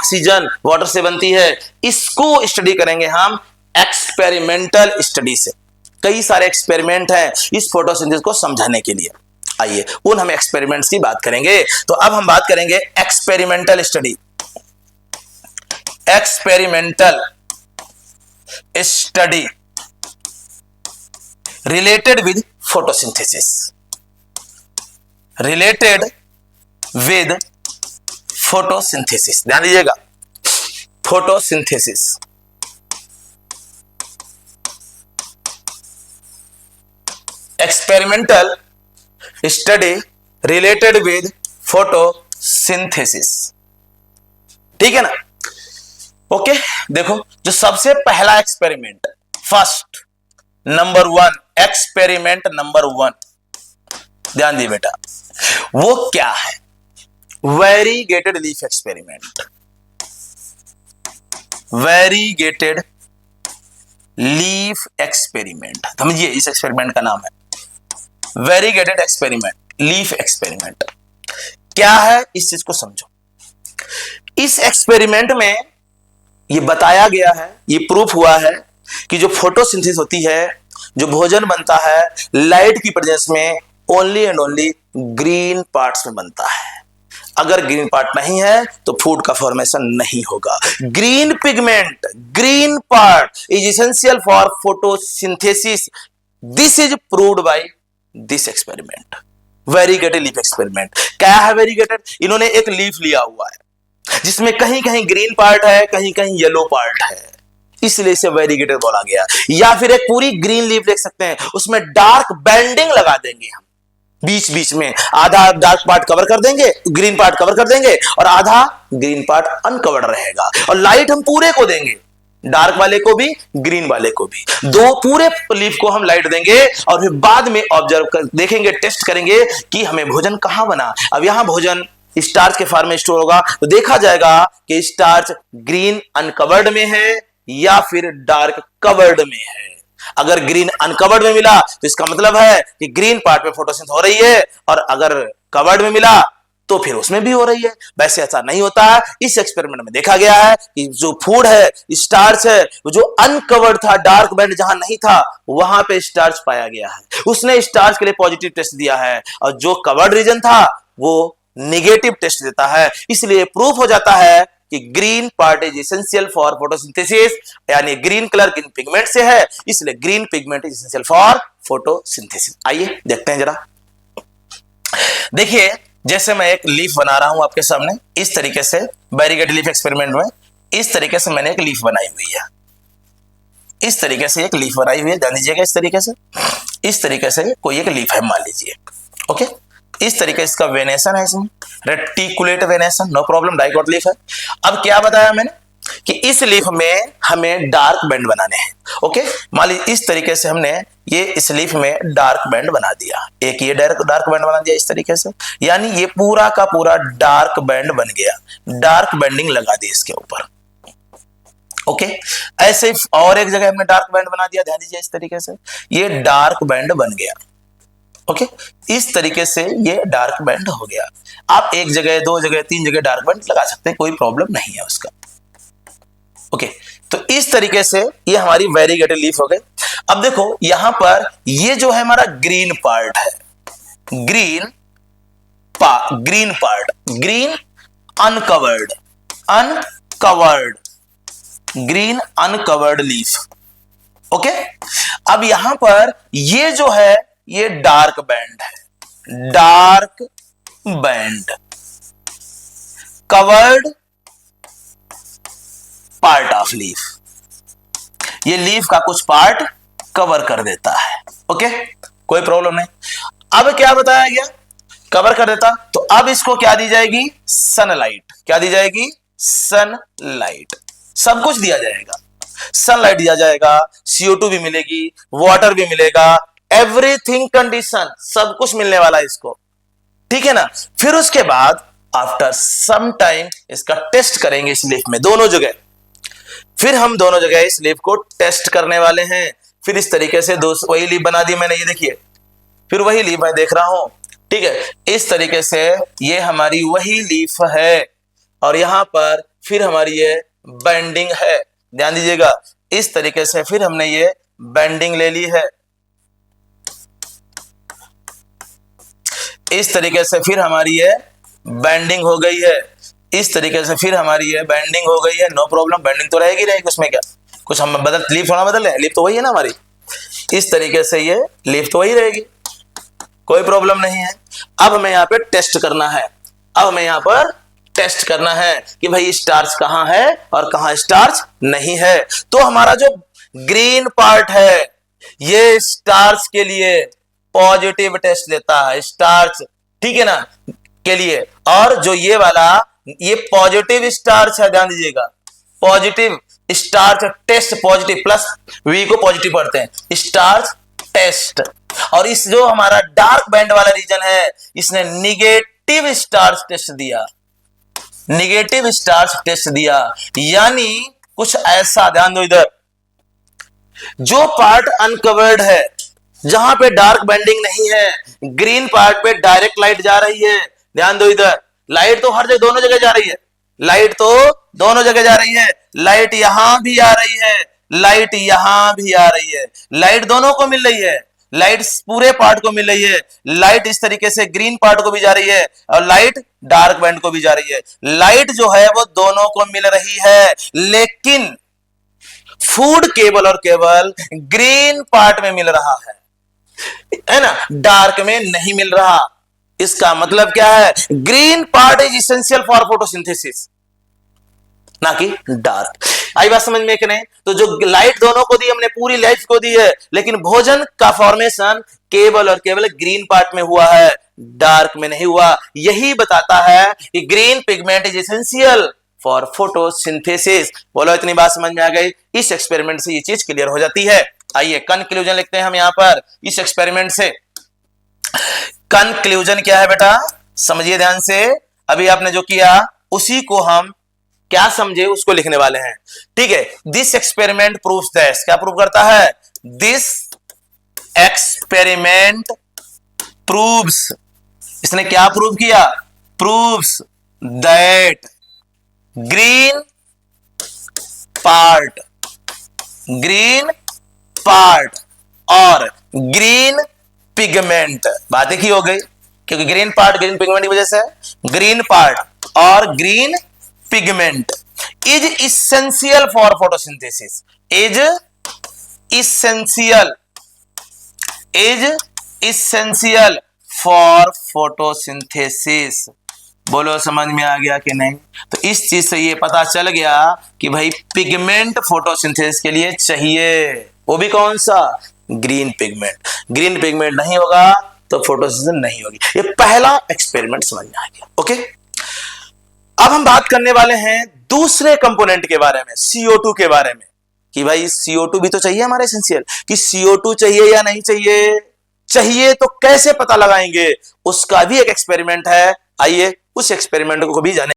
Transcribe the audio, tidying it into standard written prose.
Oxygen water से बनती है, इसको स्टडी करेंगे हम एक्सपेरिमेंटल स्टडी से। कई सारे एक्सपेरिमेंट हैं इस फोटोसिंथेसिस को समझाने के लिए। आइए उन हम एक्सपेरिमेंट्स की बात करेंगे। तो अब हम बात करेंगे experimental study. Experimental study related with photosynthesis, related with photosynthesis. ध्यान दीजिएगा, photosynthesis. Experimental study related with photosynthesis, ठीक है ना। ओके, देखो जो सबसे पहला experiment, first number 1 experiment number 1, ध्यान दिए बेटा, वो क्या है? Variegated leaf experiment. Variegated leaf experiment, समझिए इस एक्सपेरिमेंट का नाम है वेरीगेटेड एक्सपेरिमेंट, लीफ एक्सपेरिमेंट। क्या है इस चीज को समझो। इस एक्सपेरिमेंट में ये बताया गया है, ये प्रूफ हुआ है कि जो फोटोसिंथेसिस होती है, जो भोजन बनता है लाइट की प्रेजेंस में, only and only green parts में बनता है। अगर ग्रीन पार्ट नहीं है तो फूड का फॉर्मेशन नहीं होगा। Green pigment, green part is essential for photosynthesis. This is proved by this experiment, variegated leaf experiment. क्या है वेरीगेटेड? इन्होंने एक लीफ लिया हुआ है जिसमें कहीं कहीं ग्रीन पार्ट है, कहीं कहीं येलो पार्ट है, इसलिए इसे वेरीगेटेड बोला गया। या फिर एक पूरी ग्रीन लीफ देख सकते हैं, उसमें डार्क बैंडिंग लगा देंगे हम बीच बीच में, आधा डार्क पार्ट कवर कर देंगे, ग्रीन पार्ट कवर कर देंगे, और आधा ग्रीन पार्ट अनकवर्ड रहेगा, और लाइट हम पूरे को देंगे, डार्क वाले को भी ग्रीन वाले को भी, दो पूरे लीफ को हम लाइट देंगे, और फिर बाद में ऑब्जर्व कर देखेंगे, टेस्ट करेंगे कि हमें भोजन कहां बना। अब यहां भोजन स्टार्च के फॉर्म में स्टोर होगा, तो देखा जाएगा कि स्टार्च ग्रीन अनकवर्ड में है या फिर डार्क कवर्ड में है। अगर ग्रीन अनकवर्ड में मिला तो इसका मतलब है कि ग्रीन पार्ट में फोटोसिंथेसिस हो रही है, और अगर कवर्ड में मिला तो फिर उसमें भी हो रही है। वैसे ऐसा नहीं होता है। इस एक्सपेरिमेंट में देखा गया है कि जो फूड है, स्टार्च है, वो जो अनकवर्ड था, डार्क बैंड जहां नहीं था, वहां पे स्टार्च पाया गया है, उसने स्टार्च के लिए पॉजिटिव टेस्ट दिया है, और जो कवर्ड रीजन था वो नेगेटिव टेस्ट देता है। इसलिए प्रूफ हो जाता है कि green part is essential for photosynthesis, यानी ग्रीन कलर ग्रीन पिगमेंट से है, इसलिए green pigment is essential for photosynthesis. आइए देखते हैं जरा। देखिए, जैसे मैं एक लीफ बना रहा हूं आपके सामने, इस तरीके से वेरीगेटेड लीफ एक्सपेरिमेंट में इस तरीके से मैंने एक लीफ बनाई हुई है, इस तरीके से एक लीफ बनाई हुई है, ध्यान दीजिएगा। इस तरीके से कोई एक लीफ है, मान लीजिए। ओके, इस तरीके से इसका वेनेशन है, इसमें reticulate venation, no problem, dicot leaf है। अब क्या बताया मैंने कि इस लीफ में हमें डार्क बैंड बनाने हैं। ओके, मान लीजिए इस तरीके से हमने ये इस लीफ में डार्क बैंड बना दिया, एक ये डार्क बैंड बना दिया इस तरीके से, यानी ये पूरा का पूरा डार्क बैंड बन गया, डार्क बैंडिंग लगा दी इसके ऊपर। ओके, ऐसे और एक जगह हमने डार्क बैंड बना दिया, ध्यान दीजिए इस तरीके से ये डार्क बैंड बन गया। ओके, इस तरीके से ये डार्क बैंड हो गया। आप एक जगह, दो जगह, तीन जगह डार्क बैंड लगा सकते हैं, कोई प्रॉब्लम नहीं है उसका। ओके, तो इस तरीके से ये हमारी वेरीगेटेड लीफ हो गई। अब देखो यहां पर ये जो है हमारा ग्रीन पार्ट है, green part, green uncovered, green uncovered leaf. Okay, अब यहां पर ये जो है ये डार्क बैंड है, dark band, covered part of leaf, ये लीफ का कुछ पार्ट कवर कर देता है। ओके, कोई प्रॉब्लम नहीं। अब क्या बताया गया, कवर कर देता, तो अब इसको क्या दी जाएगी, सनलाइट। क्या दी जाएगी, सनलाइट, सब कुछ दिया जाएगा, सनलाइट दिया जाएगा, CO2 भी मिलेगी, वाटर भी मिलेगा, एवरीथिंग कंडीशन, सब कुछ मिलने वाला है इसको, ठीक है ना। फिर उसके बाद आफ्टर सम टाइम इसका टेस्ट करेंगे इस लीफ में, दोनों जगह। फिर हम दोनों जगह इस लीफ को टेस्ट करने वाले हैं। फिर इस तरीके से वही लीफ बना दी मैंने, ये देखिए, फिर वही लीफ मैं देख रहा हूं, ठीक है। इस तरीके से ये हमारी वही लीफ है, और यहां पर फिर हमारी ये बेंडिंग है, ध्यान दीजिएगा। इस तरीके से फिर हमने ये बेंडिंग ले ली है, इस तरीके से फिर हमारी ये बेंडिंग हो गई है, इस तरीके से फिर हमारी ये बेंडिंग हो गई है। नो प्रॉब्लम, बेंडिंग तो रहेगी रहेगी, उसमें क्या, कुछ हम बदल, लीफ थोड़ा बदल है, लीफ तो वही है ना हमारी। इस तरीके से ये लीफ तो वही रहेगी, कोई प्रॉब्लम नहीं है। अब हमें यहाँ पे टेस्ट करना है, अब हमें यहाँ पर टेस्ट करना है कि भाई स्टार्च कहाँ है और कहाँ स्टार्च नहीं है। तो हमारा जो ग्रीन पार्ट है ये स्टार्च के लिए पॉजिटिव टेस्ट देता है, स्टार्च, ठीक है ना, के लिए। और जो ये वाला ये पॉजिटिव स्टार्च है, ध्यान दीजिएगा, positive starch test, positive plus V को पॉजिटिव पढ़ते हैं, स्टार्च टेस्ट। और इस जो हमारा डार्क बैंड वाला रीजन है इसने निगेटिव स्टार्च टेस्ट दिया, निगेटिव स्टार्च टेस्ट दिया। यानी कुछ ऐसा, ध्यान दो इधर, जो पार्ट अनकवर्ड है जहां पे डार्क बैंडिंग नहीं है, ग्रीन पार्ट पे डायरेक्ट लाइट जा रही है, ध्यान दो इधर, लाइट तो हर जगह दोनों जगह जा रही है, लाइट तो दोनों जगह जा रही है, लाइट यहां भी आ रही है, लाइट यहां भी आ रही है, लाइट दोनों को मिल रही है, लाइट पूरे पार्ट को मिल रही है, लाइट इस तरीके से ग्रीन पार्ट को भी जा रही है और लाइट डार्क बैंड को भी जा रही है। लाइट जो है वो दोनों को मिल रही है, लेकिन फूड केवल और केवल ग्रीन पार्ट में मिल रहा है ना, डार्क में नहीं मिल रहा। इसका मतलब क्या है, green part is essential for photosynthesis, ना कि डार्क। आई बात समझ में कि नहीं? तो जो लाइट दोनों को दी, हमने पूरी लाइफ को दी है, लेकिन भोजन का फॉर्मेशन केवल और केवल ग्रीन पार्ट में हुआ है, डार्क में नहीं हुआ। यही बताता है कि green pigment is essential for photosynthesis. बोलो इतनी बात समझ में आ गई? इस एक्सपेरिमेंट से ये चीज क्लियर हो जाती है। आइए कंक्लूजन लिखते हैं हम यहां पर इस एक्सपेरिमेंट से। कंक्लूजन क्या है बेटा, समझिए ध्यान से। अभी आपने जो किया उसी को हम क्या समझे उसको लिखने वाले हैं, ठीक है। दिस एक्सपेरिमेंट प्रूव्स दैट, क्या प्रूव करता है? दिस एक्सपेरिमेंट प्रूव्स, इसने क्या प्रूव किया? प्रूव्स दैट ग्रीन पार्ट और ग्रीन पिगमेंट, बात एक ही हो गई, क्योंकि ग्रीन पार्ट ग्रीन पिगमेंट की वजह से, ग्रीन पार्ट और green pigment is essential for photosynthesis, is essential for photosynthesis. बोलो समझ में आ गया कि नहीं? तो इस चीज से ये पता चल गया कि भाई पिगमेंट फोटोसिंथेसिस के लिए चाहिए, वो भी कौन सा? Green pigment. ग्रीन पिगमेंट नहीं होगा तो फोटोसिंथेसिस नहीं होगी। ये पहला एक्सपेरिमेंट समझ में आ गया, ओके। अब हम बात करने वाले हैं दूसरे कंपोनेंट के बारे में, CO2 के बारे में, कि भाई CO2 भी तो चाहिए हमारे एसेंशियल, कि CO2 चाहिए या नहीं चाहिए, चाहिए तो कैसे पता लगाएंगे, उसका भी एक एक्सपेरिमेंट है। आइए उस एक्सपेरिमेंट को भी जाने।